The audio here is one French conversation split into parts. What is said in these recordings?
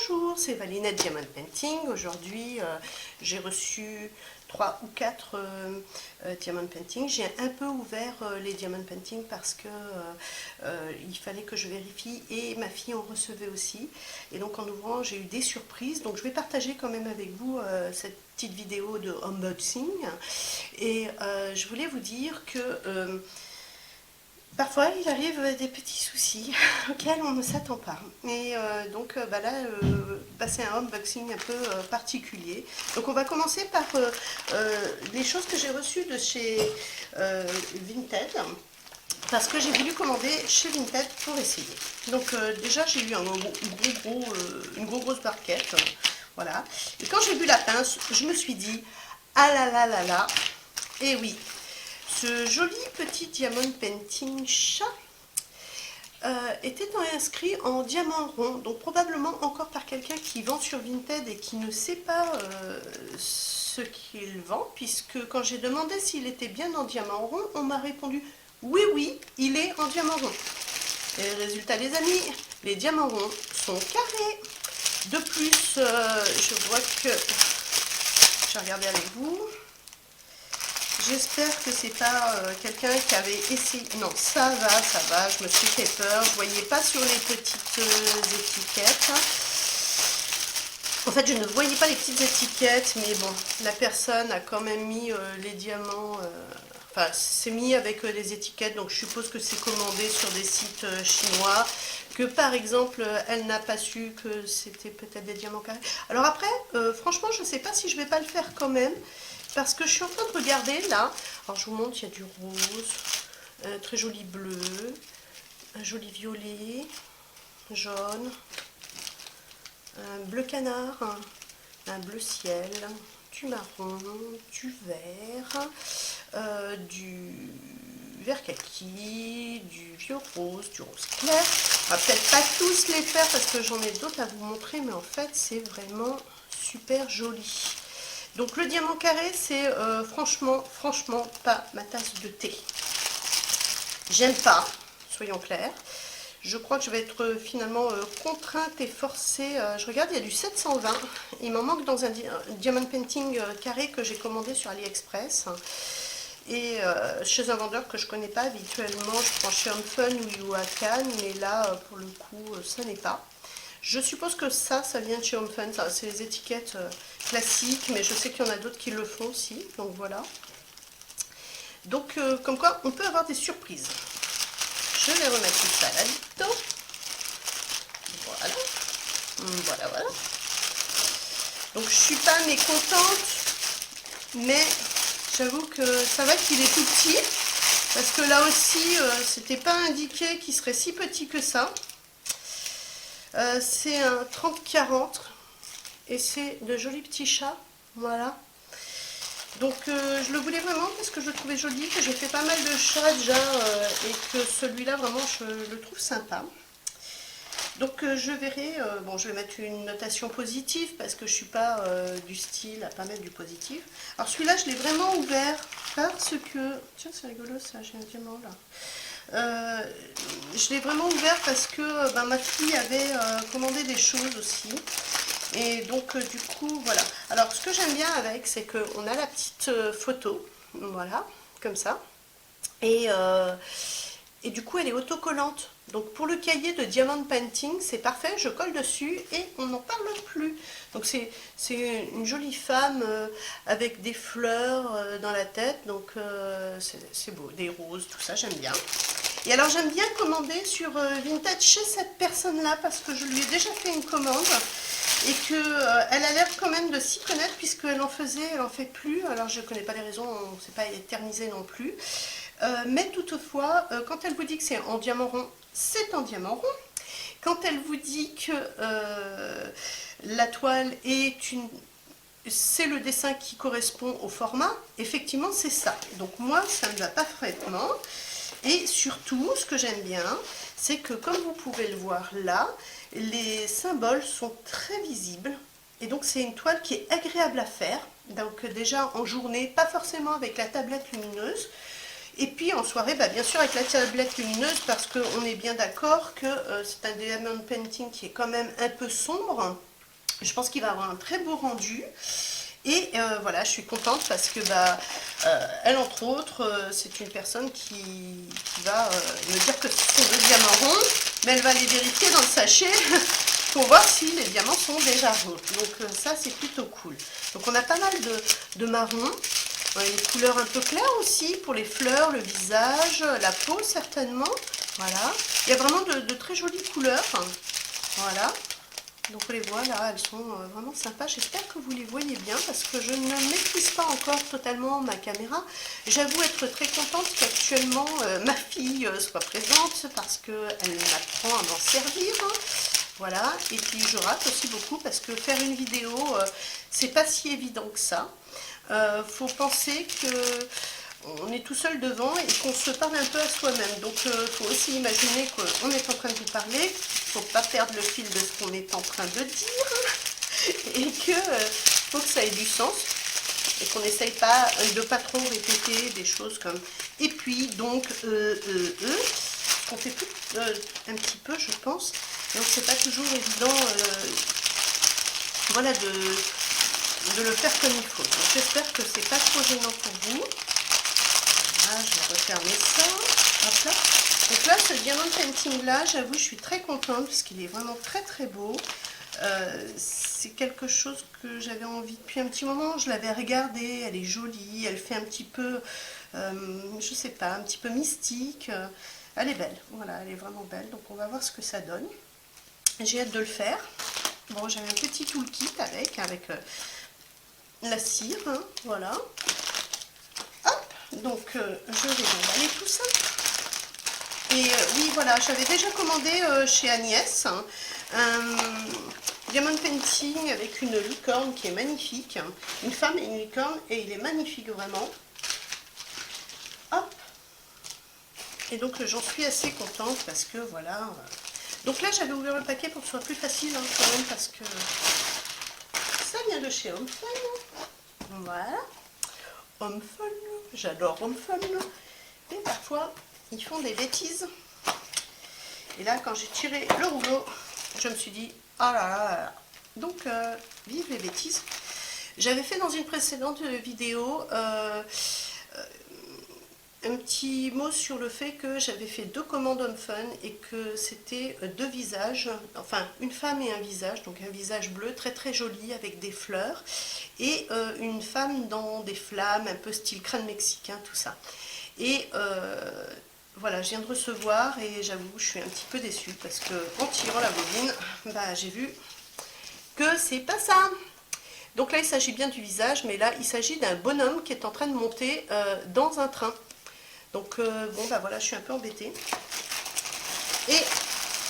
Bonjour, c'est Valinette Diamond Painting. Aujourd'hui, j'ai reçu 3 ou 4 Diamond Painting. J'ai un peu ouvert les Diamond Painting parce que il fallait que je vérifie et ma fille en recevait aussi. Et donc en ouvrant, j'ai eu des surprises. Donc je vais partager quand même avec vous cette petite vidéo de unboxing. Et je voulais vous dire que parfois, il arrive des petits soucis auxquels on ne s'attend pas. Et donc là, c'est un unboxing un peu particulier. Donc on va commencer par les choses que j'ai reçues de chez Vinted. Parce que j'ai voulu commander chez Vinted pour essayer. Donc déjà, j'ai eu une grosse barquette. Voilà. Et quand j'ai vu la pince, je me suis dit, ah là là là là, et oui. Ce joli petit diamond painting chat était inscrit en diamant rond, donc probablement encore par quelqu'un qui vend sur Vinted et qui ne sait pas ce qu'il vend, puisque quand j'ai demandé s'il était bien en diamant rond, on m'a répondu oui, oui, il est en diamant rond. Et résultat, les amis, les diamants ronds sont carrés. De plus, je vois que, je vais regarder avec vous. J'espère que c'est pas quelqu'un qui avait essayé. Non, ça va, je me suis fait peur. Je voyais pas sur les petites étiquettes. En fait, je ne voyais pas les petites étiquettes, mais bon, la personne a quand même mis les diamants. Enfin, c'est mis avec les étiquettes, donc je suppose que c'est commandé sur des sites chinois. Que par exemple, elle n'a pas su que c'était peut-être des diamants carrés. Alors après, franchement, je ne sais pas si je vais pas le faire quand même. Parce que je suis en train de regarder là, alors je vous montre, il y a du rose, un très joli bleu, un joli violet, jaune, un bleu canard, un bleu ciel, du marron, du vert, du vert kaki, du vieux rose, du rose clair. On va peut-être pas tous les faire parce que j'en ai d'autres à vous montrer, mais en fait c'est vraiment super joli. Donc le diamant carré, c'est franchement pas ma tasse de thé. J'aime pas, soyons clairs. Je crois que je vais être finalement contrainte et forcée. Je regarde, il y a du 720. Il m'en manque dans un diamond painting carré que j'ai commandé sur AliExpress. Et chez un vendeur que je connais pas habituellement, je prends chez Home Fun ou à Cannes, mais là, pour le coup, ça n'est pas. Je suppose que ça vient de chez Home Fun, c'est les étiquettes classiques, mais je sais qu'il y en a d'autres qui le font aussi, donc voilà. Donc, comme quoi, on peut avoir des surprises. Je vais remettre tout ça là-dedans. Voilà. Donc, je suis pas mécontente, mais j'avoue que ça va qu'il est tout petit, parce que là aussi, c'était pas indiqué qu'il serait si petit que ça. C'est un 30-40 et c'est de jolis petits chats, voilà. Donc je le voulais vraiment parce que je le trouvais joli, que j'ai fait pas mal de chats déjà et que celui-là vraiment je le trouve sympa. Donc je verrai, bon je vais mettre une notation positive parce que je suis pas du style à pas mettre du positif. Alors celui-là je l'ai vraiment ouvert parce que, tiens c'est rigolo ça, j'ai un diamant là. Je l'ai vraiment ouvert parce que ma fille avait commandé des choses aussi. Et donc du coup voilà. Alors ce que j'aime bien avec, c'est qu'on a la petite photo, voilà, comme ça. Et du coup elle est autocollante. Donc pour le cahier de Diamond Painting, c'est parfait, je colle dessus et on n'en parle plus. Donc c'est une jolie femme avec des fleurs dans la tête, donc c'est beau, des roses, tout ça, j'aime bien. Et alors j'aime bien commander sur Vinted chez cette personne-là parce que je lui ai déjà fait une commande et qu'elle a l'air quand même de s'y connaître puisqu'elle en faisait, elle en fait plus. Alors je ne connais pas les raisons, on ne s'est pas éternisé non plus. Mais toutefois, quand elle vous dit que c'est en diamant rond, c'est en diamant rond. Quand elle vous dit que la toile c'est le dessin qui correspond au format, effectivement c'est ça. Donc moi ça me va parfaitement. Et surtout, ce que j'aime bien, c'est que comme vous pouvez le voir là, les symboles sont très visibles. Et donc c'est une toile qui est agréable à faire. Donc déjà en journée, pas forcément avec la tablette lumineuse. Et puis en soirée, bien sûr avec la tablette lumineuse, parce qu'on est bien d'accord que c'est un diamond painting qui est quand même un peu sombre. Je pense qu'il va avoir un très beau rendu. Et voilà, je suis contente parce que elle, entre autres, c'est une personne qui va me dire que ce sont des diamants ronds, mais elle va les vérifier dans le sachet pour voir si les diamants sont déjà ronds. Donc ça, c'est plutôt cool. Donc on a pas mal de marron, des couleurs un peu claires aussi pour les fleurs, le visage, la peau certainement. Voilà, il y a vraiment de très jolies couleurs. Voilà. Donc on les voit là, elles sont vraiment sympas. J'espère que vous les voyez bien parce que je ne maîtrise pas encore totalement ma caméra. J'avoue être très contente qu'actuellement ma fille soit présente parce qu'elle m'apprend à m'en servir. Voilà, et puis je rate aussi beaucoup parce que faire une vidéo, c'est pas si évident que ça. Faut penser que on est tout seul devant et qu'on se parle un peu à soi-même. Donc il faut aussi imaginer qu'on est en train de vous parler, il ne faut pas perdre le fil de ce qu'on est en train de dire et que faut que ça ait du sens et qu'on n'essaye pas de pas trop répéter des choses comme et puis donc on fait tout un petit peu je pense, donc c'est pas toujours évident voilà de le faire comme il faut. Donc j'espère que c'est pas trop gênant pour vous. Voilà, je vais refermer ça. Hop là. Donc là, ce diamant painting là, j'avoue, je suis très contente parce qu'il est vraiment très très beau. C'est quelque chose que j'avais envie depuis un petit moment. Je l'avais regardé, elle est jolie, elle fait un petit peu, je sais pas, un petit peu mystique. Elle est belle, voilà, elle est vraiment belle. Donc on va voir ce que ça donne. J'ai hâte de le faire. Bon, j'avais un petit toolkit avec la cire, hein, voilà. Hop, donc je vais emballer tout ça. Et oui, voilà, j'avais déjà commandé chez Agnès un diamond painting avec une licorne qui est magnifique. Une femme et une licorne, et il est magnifique vraiment. Hop. Et donc j'en suis assez contente parce que voilà. Donc là, j'avais ouvert le paquet pour que ce soit plus facile hein, quand même parce que ça vient de chez Homme Fun. Voilà. Homme Fun, j'adore Homme Fun. Et parfois, ils font des bêtises. Et là, quand j'ai tiré le rouleau, je me suis dit, ah là là là. Donc, vive les bêtises. J'avais fait dans une précédente vidéo un petit mot sur le fait que j'avais fait 2 commandes Homme Fun et que c'était 2 visages, enfin une femme et un visage, donc un visage bleu très très joli avec des fleurs et une femme dans des flammes, un peu style crâne mexicain, tout ça. Et voilà, je viens de recevoir et j'avoue, je suis un petit peu déçue parce que en tirant la bobine, j'ai vu que c'est pas ça. Donc là, il s'agit bien du visage, mais là, il s'agit d'un bonhomme qui est en train de monter dans un train. Donc bon, voilà, je suis un peu embêtée. Et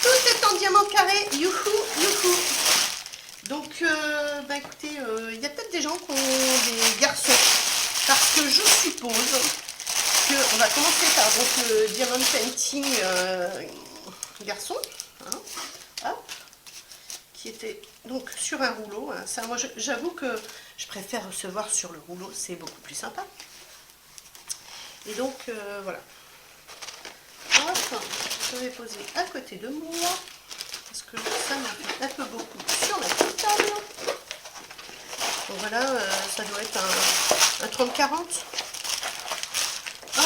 tout est en diamant carré, youhou, youhou. Donc, écoutez, il y a peut-être des gens qui ont des garçons, parce que je suppose qu'on va commencer par donc, le diamond painting garçon, hein, hop, qui était donc sur un rouleau. Hein. Ça, moi, j'avoue que je préfère recevoir sur le rouleau, c'est beaucoup plus sympa. Et donc, voilà. Hop, je vais poser à côté de moi, parce que ça m'a fait un peu beaucoup sur la petite table. Donc voilà, ça doit être un 30-40. Hop.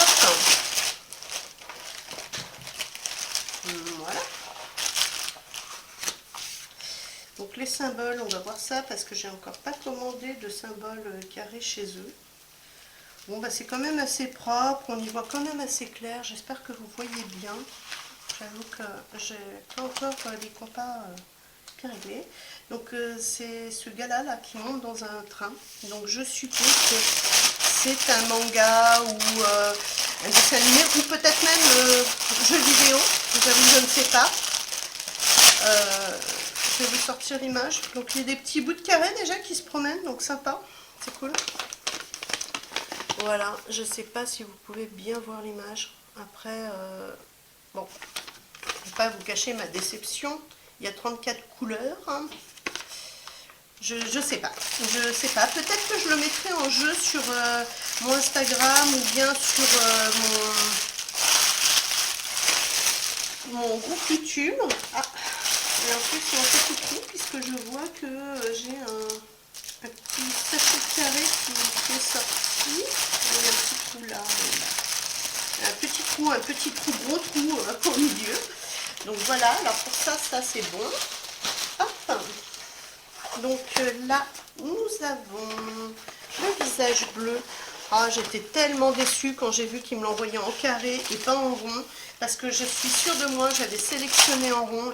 Voilà. Donc les symboles, on va voir ça, parce que j'ai encore pas commandé de symboles carrés chez eux. Bon, c'est quand même assez propre, on y voit quand même assez clair, j'espère que vous voyez bien. J'avoue que j'ai pas encore les compas bien réglés. Donc c'est ce gars-là là, qui monte dans un train. Donc je suppose que c'est un manga ou un dessin animé, ou peut-être même jeu vidéo, j'avoue je ne sais pas. Je vais vous sortir l'image. Donc il y a des petits bouts de carré déjà qui se promènent, donc sympa, c'est cool. Voilà, je ne sais pas si vous pouvez bien voir l'image. Après, bon, je ne vais pas vous cacher ma déception. Il y a 34 couleurs. Hein. Je sais pas. Je sais pas. Peut-être que je le mettrai en jeu sur mon Instagram ou bien sur mon groupe YouTube. Ah, Et en plus, c'est un petit trou, puisque je vois que j'ai un petit sachet carré qui est sorti. Il y a un petit trou là, un petit trou, gros trou au milieu. Donc voilà, alors pour ça, c'est bon. Hop. Donc là, nous avons le visage bleu. Ah, j'étais tellement déçue quand j'ai vu qu'il me l'envoyait en carré et pas en rond. Parce que je suis sûre de moi, j'avais sélectionné en rond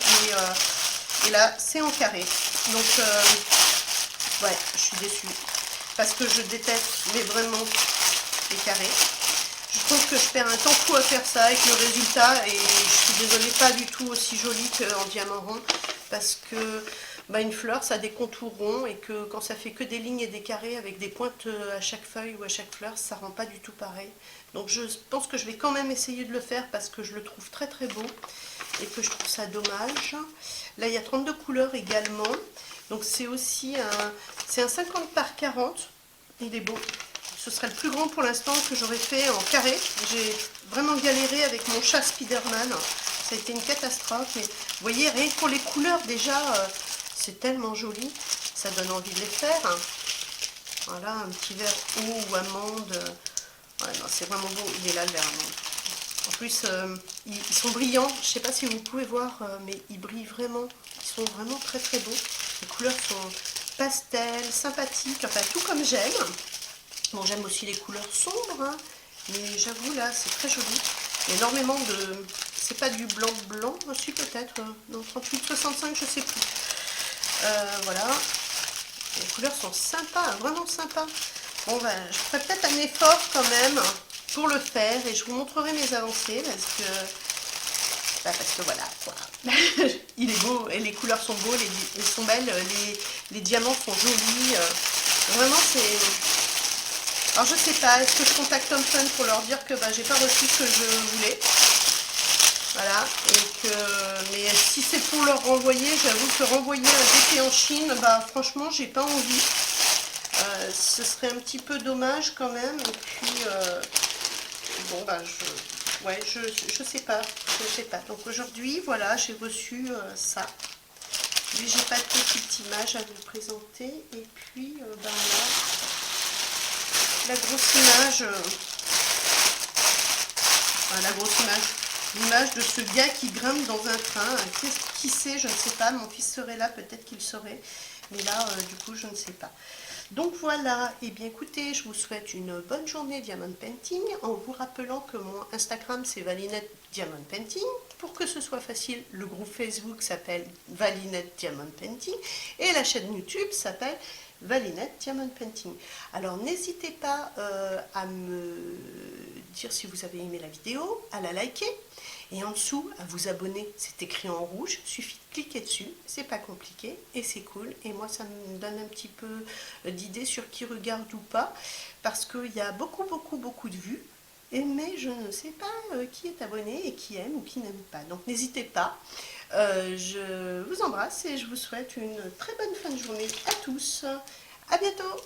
et là, c'est en carré. Donc, ouais, je suis déçue. Parce que je déteste, mais vraiment, les carrés. Je trouve que je perds un temps fou à faire ça et que le résultat, et je suis désolée, pas du tout aussi joli qu'en diamant rond. Parce que une fleur, ça a des contours ronds et que quand ça fait que des lignes et des carrés avec des pointes à chaque feuille ou à chaque fleur, ça rend pas du tout pareil. Donc je pense que je vais quand même essayer de le faire parce que je le trouve très très beau et que je trouve ça dommage. Là, il y a 32 couleurs également. Donc c'est aussi un 50 par 40. Il est beau. Ce serait le plus grand pour l'instant que j'aurais fait en carré. J'ai vraiment galéré avec mon chat Spider-Man. Ça a été une catastrophe. Mais vous voyez, rien que pour les couleurs déjà, c'est tellement joli. Ça donne envie de les faire. Voilà, un petit vert haut ou amande. Ouais, non, c'est vraiment beau. Il est là le vert amande. En plus, ils sont brillants. Je ne sais pas si vous pouvez voir, mais ils brillent vraiment. Ils sont vraiment très très beaux. Les couleurs sont pastel, sympathiques. Enfin, tout comme j'aime. Bon, j'aime aussi les couleurs sombres, hein, mais j'avoue, là, c'est très joli. Il y a énormément de... C'est pas du blanc, aussi peut-être. Non, 38,65, je sais plus. Voilà. Les couleurs sont sympas, vraiment sympas. Bon, je ferai peut-être un effort quand même pour le faire et je vous montrerai mes avancées parce que voilà, quoi. Il est beau et les couleurs sont beaux, elles sont belles, les diamants sont jolis. Vraiment, c'est... Alors je sais pas, est-ce que je contacte Thomson pour leur dire que j'ai pas reçu ce que je voulais. Voilà, mais si c'est pour leur renvoyer, j'avoue que renvoyer un DP en Chine, franchement, j'ai pas envie. Ce serait un petit peu dommage quand même. Et puis, bon, je sais pas. Donc aujourd'hui, voilà, j'ai reçu ça. Lui, j'ai pas de petite image à vous présenter. Et puis, là, la grosse image, l'image de ce gars qui grimpe dans un train. Qui sait, je ne sais pas, mon fils serait là, peut-être qu'il saurait, mais là, du coup, je ne sais pas. Donc voilà, et bien écoutez, je vous souhaite une bonne journée Diamond Painting, en vous rappelant que mon Instagram c'est Valinette Diamond Painting. Pour que ce soit facile, le groupe Facebook s'appelle Valinette Diamond Painting, et la chaîne YouTube s'appelle Valinette Diamond Painting. Alors n'hésitez pas à me dire si vous avez aimé la vidéo, à la liker, et en dessous à vous abonner. C'est écrit en rouge, il suffit de cliquer dessus, c'est pas compliqué et c'est cool. Et moi ça me donne un petit peu d'idées sur qui regarde ou pas, parce qu'il y a beaucoup de vues, mais je ne sais pas qui est abonné et qui aime ou qui n'aime pas. Donc n'hésitez pas. Je vous embrasse et je vous souhaite une très bonne fin de journée à tous. À bientôt.